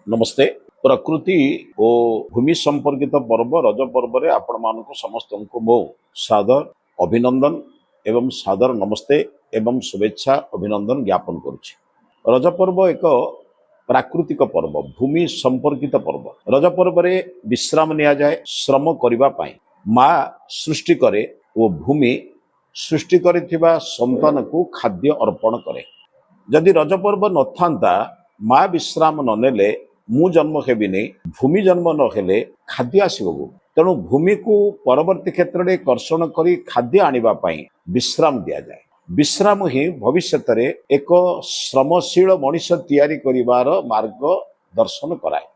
नमस्ते। प्रकृति और भूमि संपर्कित पर्व रज पर्व रे आपण मानक समस्त को मो सादर अभिनंदन एवं सादर नमस्ते एवं शुभेच्छा अभिनंदन ज्ञापन करुछि। रज पर्व एक प्राकृतिक पर्व, भूमि संपर्कित पर्व। रज पर्व रे विश्राम निया जाए, श्रम करिबा पाई माँ सृष्टि करे ओ भूमि सृष्टि करिथिबा संतान को खाद्य अर्पण करे। जदि रज पर्व न थांता, माँ विश्राम न नेले मु जन्म हेबिनी, भूमि जन्म न हेले खाद्य आसीबो। तेणु भूमि को परवर्ती क्षेत्र में कर्षण करी खाद्य आनिबा पाई विश्राम दिया जाए। विश्राम ही भविष्य रे एक श्रमशील मनीष तैयारी करिवार मार्ग दर्शन कराए।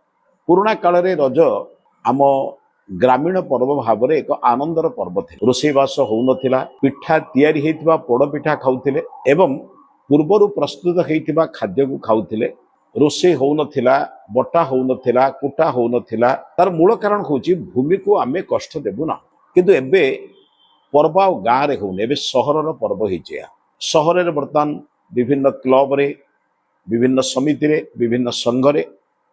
पुराना काल रे रज आम ग्रामीण पर्व भाव एक आनंदर पर्व थे। रोषेईवास होउनथिला, पिठा तैयारी हेतिबा पोड़ पिठा खाउथिले एवं पूर्वर प्रस्तुत होइतिबा खाद्य को खाउथिले। रोषे होउनथिला, बटा होउनथिला, कुटा होउनथिला। तार मूल कारण होची भूमि को आमे कष्ट देबु ना। किंतु एबे पर्व आ गाँ रे होउने, एबे सहरर पर्व होइचे। सहर रे वर्तमान विभिन्न क्लब रे, विभिन्न समिति रे, विभिन्न संघ रे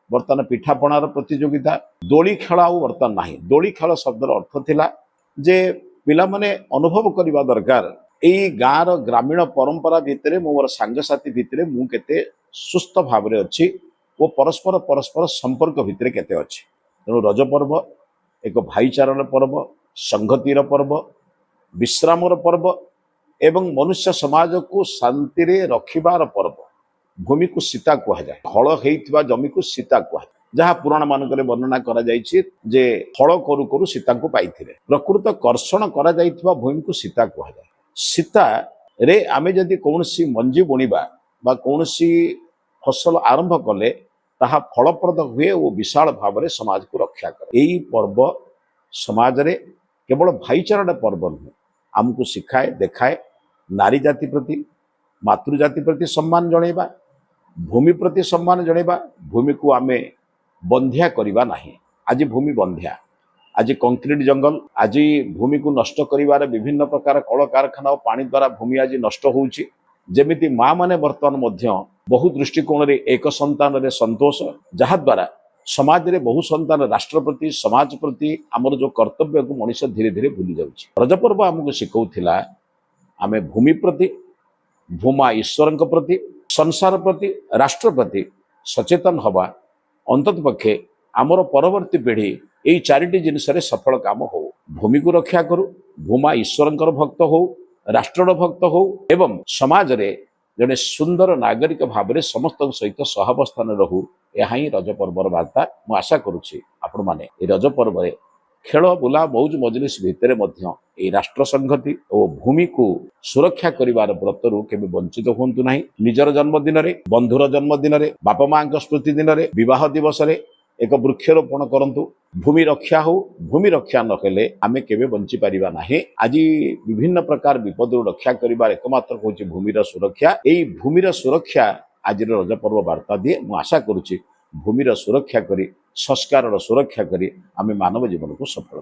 वर्तमान पिठापणार प्रतियोगिता, दोली खेल आउ वर्तमान नाही। दोली खेल शब्दर अर्थ थिला जे पिला माने अनुभव करबा दरकार एई गाँर ग्रामीण परंपरा भितरे मोर सांगसाथी भितरे मु केते सुस्थ भाव रे अछि ओ परस्पर परस्पर संपर्क भितरे केते अछि। तेणु रज पर्व एक भाईचारार पर्व, संगतिर पर्व, विश्रामर पर्व एवं मनुष्य समाज को शांति रे रखिबार पर्व। भूमि को सीता कहा जाए, हल हेइतिबा जमी को सीता कहा जाए। जहाँ पुराण मानकरे वर्णना करा जायछि जे हल करू करू सीता को पाइथिले। प्रकृत कर्षण करा जायतिबा भूमि को सीता कहा जाए। सीता रे आमे जदि कौनसी मंजी बुणिबा बा कौनसी फसल आरंभ कले ताहा फलप्रद हुए और विशाल भाव रे समाज को रक्षा करे। एई पर्व समाज रे केवल भाईचारा पर्व नुहे, आमको शिखाए देखाए नारी जाति प्रति, मातृजाति प्रति सम्मान जणेबा, भूमि प्रति सम्मान जणेबा। भूमि को आमे बंध्या करिबा नाही। आज भूमि बंध्या, आज कंक्रीट जंगल, आज भूमि को नष्ट करिवार विभिन्न प्रकार कल कारखाना और पानी द्वारा भूमि आज नष्ट होउची। जेमिति माँ माने वर्तमान मध्य बहु दृष्टिकोण रे एक संतान रे संतोष, जहा द्वारा समाज रे बहु संतान राष्ट्र प्रति समाज प्रति आमर जो कर्तव्य को मनुष्य धीरे धीरे भूली जाउची। रज पर्व आमको शिखौथिला आमे भूमि प्रति, भूमा ईश्वर प्रति, संसार प्रति, राष्ट्र प्रति सचेतन हवा। अंतत पक्षे आमर परवर्ती पीढ़ी यही चारिटी जिनिस रे सफल काम हो। भूमि को रक्षा करू, भूमा ईश्वर भक्त हो, राष्ट्र भक्त हो एवं समाज रे जड़े सुंदर नागरिक भाव में समस्त सहित सहावस्थान रहू। यह ही रज पर्वर वार्ता। मु आशा करुछि आपण माने ए रज पर्व रे खेल बुला मौज मजलिस भितर मध्य ए राष्ट्र संगति और भूमि को सुरक्षा करिवार व्रतरू केबे वंचित होंतु नाही। निजर जन्मदिन रे, बंधुर जन्मदिन रे, बापा माँ स्मृति दिन रे, विवाह दिवस रे एक वृक्षरोपण करंतु। भूमि रक्षा हो, भूमि रक्षा न हेले आमे केबे बंची परिबा नाही। आज विभिन्न प्रकार विपद रक्षा करिबार एकमात्र होची भूमिर सुरक्षा। एई भूमिर सुरक्षा आज रज पर्व वार्ता दिए। मु आशा करुछि भूमिर सुरक्षा करी, संस्कारर सुरक्षा करी आमे मानव जीवन को सफल